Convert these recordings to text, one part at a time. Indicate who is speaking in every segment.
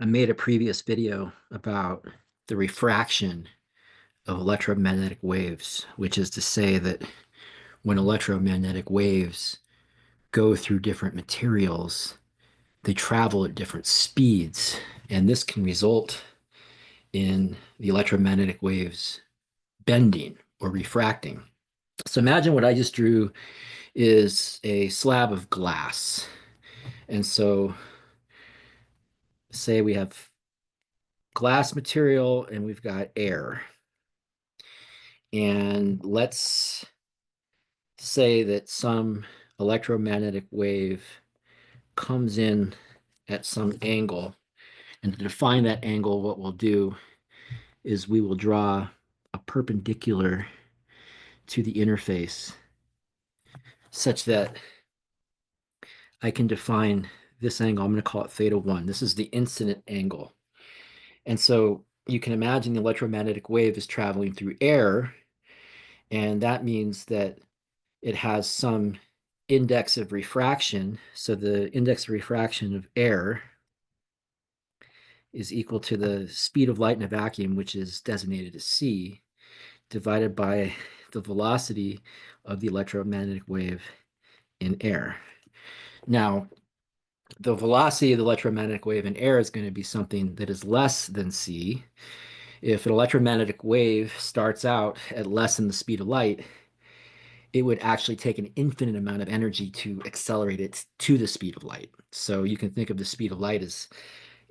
Speaker 1: I made a previous video about the refraction of electromagnetic waves, which is to say that when electromagnetic waves go through different materials, they travel at different speeds, and this can result in the electromagnetic waves bending or refracting. So imagine what I just drew is a slab of glass. And so say we have glass material and we've got air. And let's say that some electromagnetic wave comes in at some angle. And to define that angle, what we'll do is we will draw a perpendicular to the interface such that I can define this angle. I'm going to call it theta 1. This is the incident angle. And so you can imagine the electromagnetic wave is traveling through air, and that means that it has some index of refraction. So the index of refraction of air is equal to the speed of light in a vacuum, which is designated as c, divided by the velocity of the electromagnetic wave in air. Now, the velocity of the electromagnetic wave in air is going to be something that is less than c. If an electromagnetic wave starts out at less than the speed of light, it would actually take an infinite amount of energy to accelerate it to the speed of light. So you can think of the speed of light as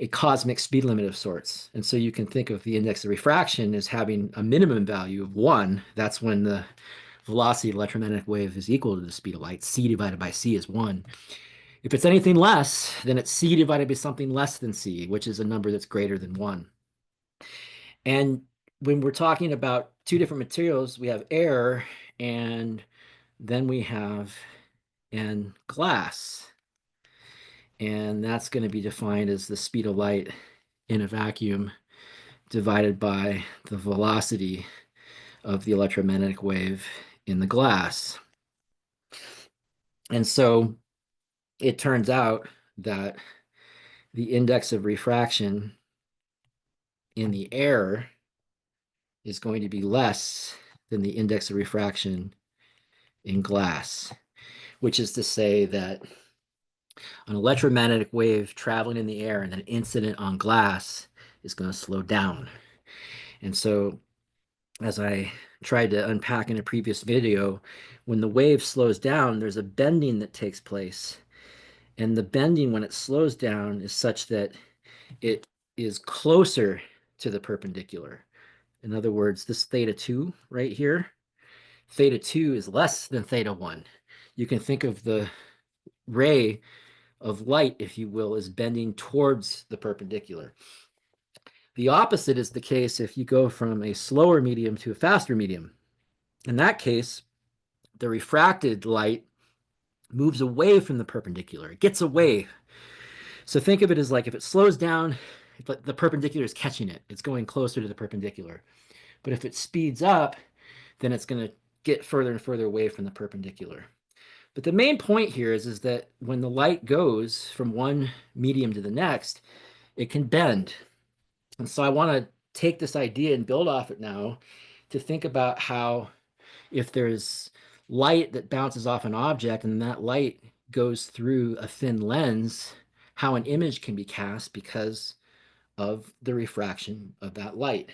Speaker 1: a cosmic speed limit of sorts. And so you can think of the index of refraction as having a minimum value of 1. That's when the velocity of the electromagnetic wave is equal to the speed of light. C divided by c is 1. If it's anything less, then it's c divided by something less than c, which is a number that's greater than 1. And when we're talking about two different materials, we have air and then we have an glass. And that's going to be defined as the speed of light in a vacuum divided by the velocity of the electromagnetic wave in the glass. And so it turns out that the index of refraction in the air is going to be less than the index of refraction in glass, which is to say that an electromagnetic wave traveling in the air and an incident on glass is going to slow down. And so, as I tried to unpack in a previous video, when the wave slows down, there's a bending that takes place. And the bending, when it slows down, is such that it is closer to the perpendicular. In other words, this theta 2 right here, theta 2 is less than theta 1. You can think of the ray of light, if you will, as bending towards the perpendicular. The opposite is the case if you go from a slower medium to a faster medium. In that case, the refracted light moves away from the perpendicular. It gets away. So think of it as like if it slows down, the perpendicular is catching it. It's going closer to the perpendicular. But if it speeds up, then it's going to get further and further away from the perpendicular. But the main point here is that when the light goes from one medium to the next, it can bend. And so I want to take this idea and build off it now to think about how if there's light that bounces off an object and that light goes through a thin lens, how an image can be cast because of the refraction of that light.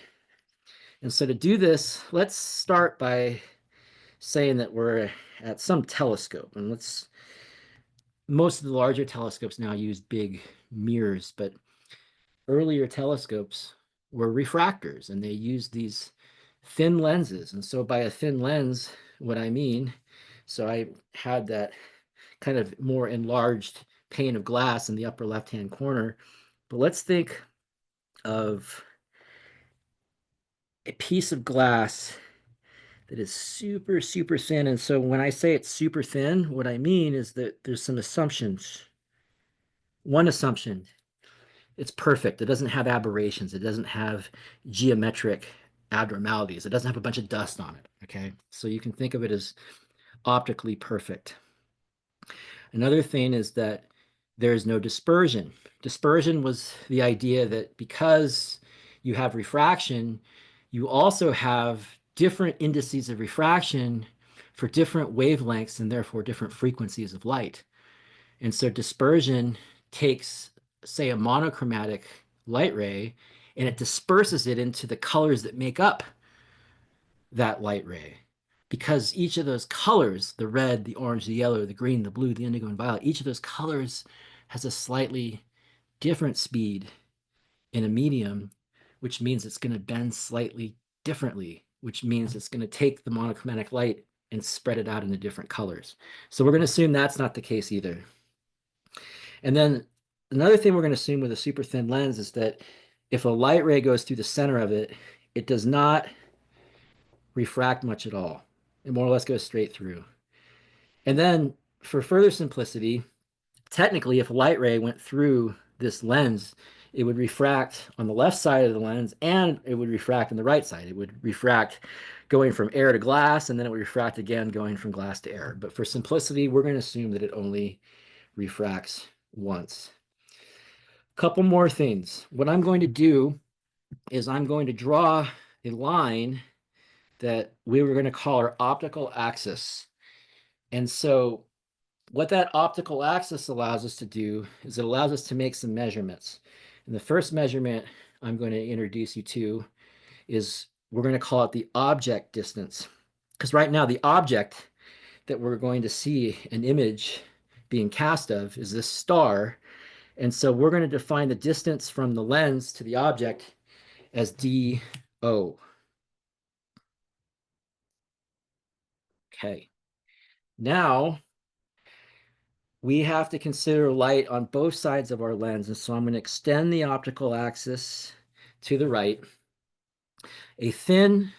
Speaker 1: And so to do this, let's start by saying that we're at some telescope. And most of the larger telescopes now use big mirrors, but earlier telescopes were refractors and they used these thin lenses. And so by a thin lens, what I mean, so I had that kind of more enlarged pane of glass in the upper left-hand corner. But let's think of a piece of glass that is super, super thin. And so when I say it's super thin, what I mean is that there's some assumptions. One assumption, it's perfect. It doesn't have aberrations. It doesn't have geometric abnormalities. It doesn't have a bunch of dust on it. Okay. So you can think of it as optically perfect. Another thing is that there's no dispersion. Dispersion was the idea that because you have refraction, you also have different indices of refraction for different wavelengths and therefore different frequencies of light. And so dispersion takes, say, a monochromatic light ray and it disperses it into the colors that make up that light ray. Because each of those colors, the red, the orange, the yellow, the green, the blue, the indigo, and violet, each of those colors has a slightly different speed in a medium, which means it's going to bend slightly differently, which means it's going to take the monochromatic light and spread it out into different colors. So we're going to assume that's not the case either. And then another thing we're going to assume with a super thin lens is that if a light ray goes through the center of it, it does not refract much at all. It more or less goes straight through. And then for further simplicity, technically, if a light ray went through this lens, it would refract on the left side of the lens and it would refract on the right side. It would refract going from air to glass, and then it would refract again going from glass to air. But for simplicity, we're going to assume that it only refracts once. A couple more things. What I'm going to do is I'm going to draw a line that we were going to call our optical axis. And so what that optical axis allows us to do is it allows us to make some measurements. And the first measurement I'm going to introduce you to is we're going to call it the object distance. Because right now the object that we're going to see an image being cast of is this star. And so we're going to define the distance from the lens to the object as DO. Okay. Now we have to consider light on both sides of our lens. And so I'm going to extend the optical axis to the right. A thin,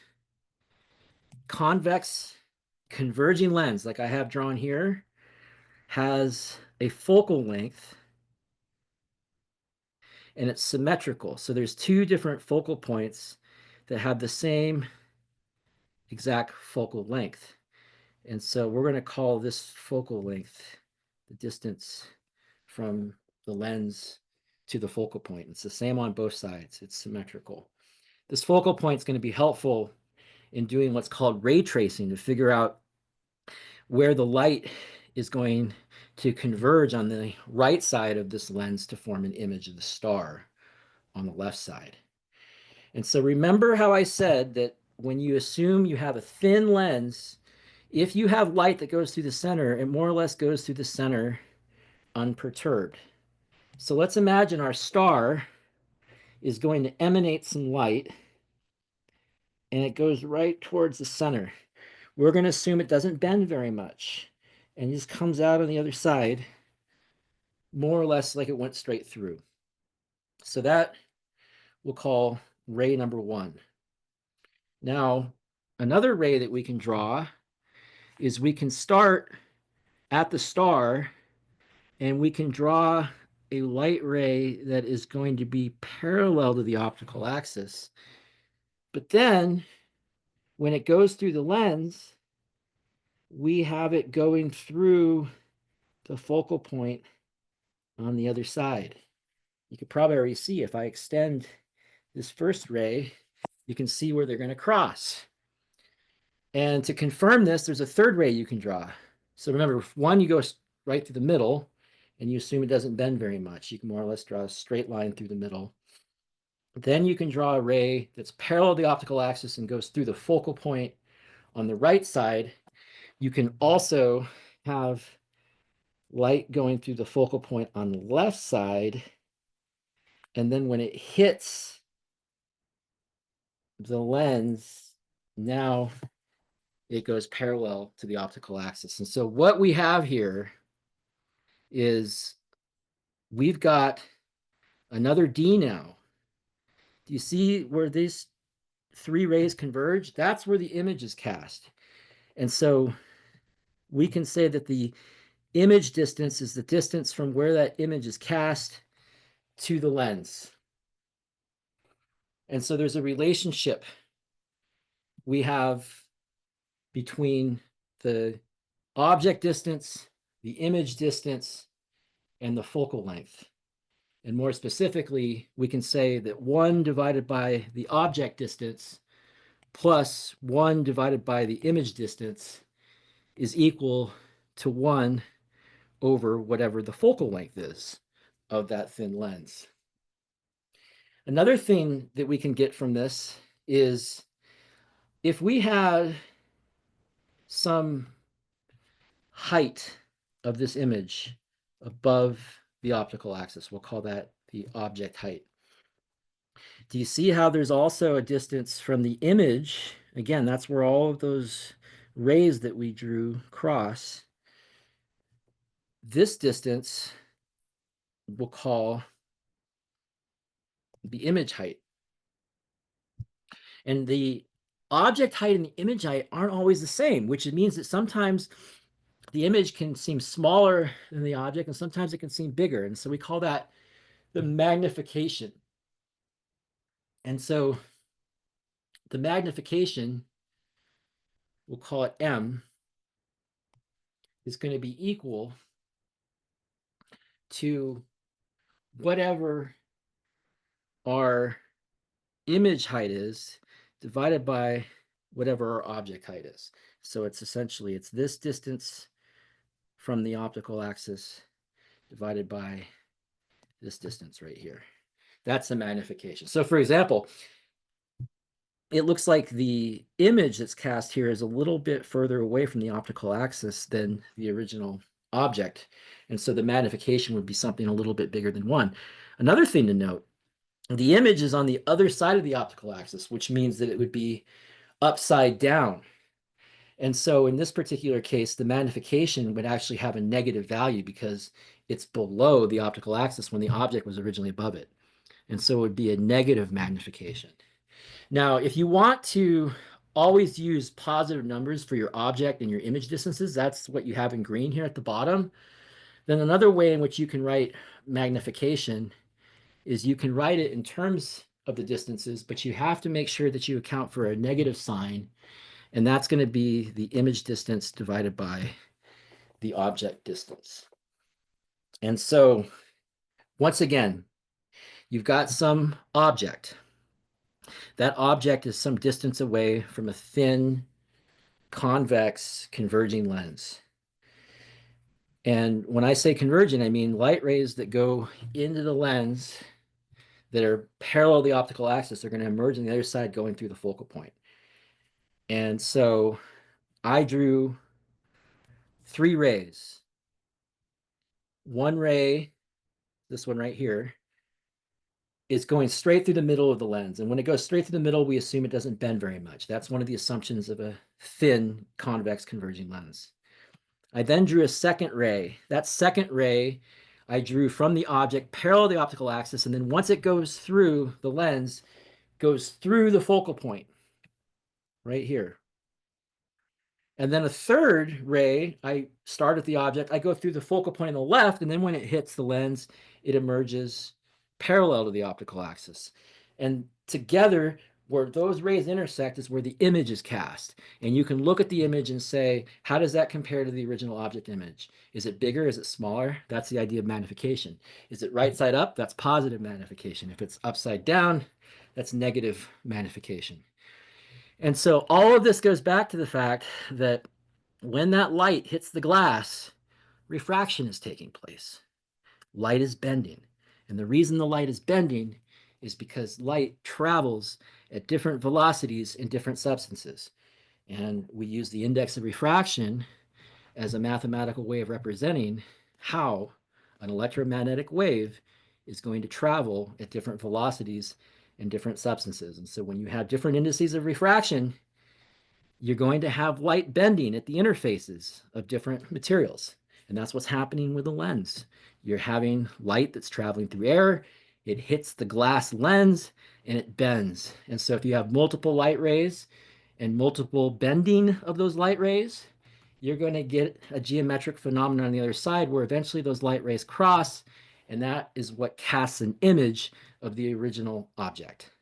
Speaker 1: convex, converging lens, like I have drawn here, has a focal length and it's symmetrical. So there's two different focal points that have the same exact focal length. And so we're going to call this focal length the distance from the lens to the focal point. It's the same on both sides. It's symmetrical. This focal point is going to be helpful in doing what's called ray tracing to figure out where the light is going to converge on the right side of this lens to form an image of the star on the left side. And so remember how I said that when you assume you have a thin lens, if you have light that goes through the center, it more or less goes through the center unperturbed. So let's imagine our star is going to emanate some light and it goes right towards the center. We're going to assume it doesn't bend very much and just comes out on the other side, more or less like it went straight through. So that we'll call ray number one. Now, another ray that we can draw is we can start at the star and we can draw a light ray that is going to be parallel to the optical axis. But then when it goes through the lens, we have it going through the focal point on the other side. You could probably already see if I extend this first ray, you can see where they're going to cross. And to confirm this, there's a third ray you can draw. So remember, one, you go right through the middle, and you assume it doesn't bend very much. You can more or less draw a straight line through the middle. Then you can draw a ray that's parallel to the optical axis and goes through the focal point on the right side. You can also have light going through the focal point on the left side. And then when it hits the lens, now it goes parallel to the optical axis. And so what we have here is we've got another D now. Do you see where these three rays converge? That's where the image is cast. And so we can say that the image distance is the distance from where that image is cast to the lens. And so there's a relationship we have between the object distance, the image distance, and the focal length. And more specifically, we can say that 1 divided by the object distance plus 1 divided by the image distance is equal to 1 over whatever the focal length is of that thin lens. Another thing that we can get from this is if we had some height of this image above the optical axis, we'll call that the object height. Do you see how there's also a distance from the image? Again, that's where all of those rays that we drew cross. This distance we'll call the image height. And the object height and the image height aren't always the same, which means that sometimes the image can seem smaller than the object, and sometimes it can seem bigger. And so we call that the magnification. And so the magnification, we'll call it M, is going to be equal to whatever our image height is divided by whatever our object height is. So it's essentially, it's this distance from the optical axis divided by this distance right here. That's the magnification. So for example, it looks like the image that's cast here is a little bit further away from the optical axis than the original object. And so the magnification would be something a little bit bigger than 1. Another thing to note, the image is on the other side of the optical axis, which means that it would be upside down. And so in this particular case, the magnification would actually have a negative value because it's below the optical axis when the object was originally above it. And so it would be a negative magnification. Now, if you want to always use positive numbers for your object and your image distances, that's what you have in green here at the bottom. Then another way in which you can write magnification is you can write it in terms of the distances, but you have to make sure that you account for a negative sign, and that's going to be the image distance divided by the object distance. And so, once again, you've got some object. That object is some distance away from a thin, convex, converging lens. And when I say converging, I mean light rays that go into the lens that are parallel to the optical axis are going to emerge on the other side going through the focal point. And so I drew 3 rays. One ray, this one right here, is going straight through the middle of the lens. And when it goes straight through the middle, we assume it doesn't bend very much. That's one of the assumptions of a thin, convex, converging lens. I then drew a second ray. That second ray I drew from the object parallel to the optical axis, and then once it goes through the lens, goes through the focal point right here. And then a third ray, I start at the object, I go through the focal point on the left, and then when it hits the lens, it emerges parallel to the optical axis. And together, where those rays intersect is where the image is cast. And you can look at the image and say, how does that compare to the original object image? Is it bigger? Is it smaller? That's the idea of magnification. Is it right side up? That's positive magnification. If it's upside down, that's negative magnification. And so all of this goes back to the fact that when that light hits the glass, refraction is taking place. Light is bending. And the reason the light is bending is because light travels at different velocities in different substances. And we use the index of refraction as a mathematical way of representing how an electromagnetic wave is going to travel at different velocities in different substances. And so when you have different indices of refraction, you're going to have light bending at the interfaces of different materials. And that's what's happening with the lens. You're having light that's traveling through air, it hits the glass lens, and it bends. And so if you have multiple light rays and multiple bending of those light rays, you're going to get a geometric phenomenon on the other side where eventually those light rays cross, and that is what casts an image of the original object.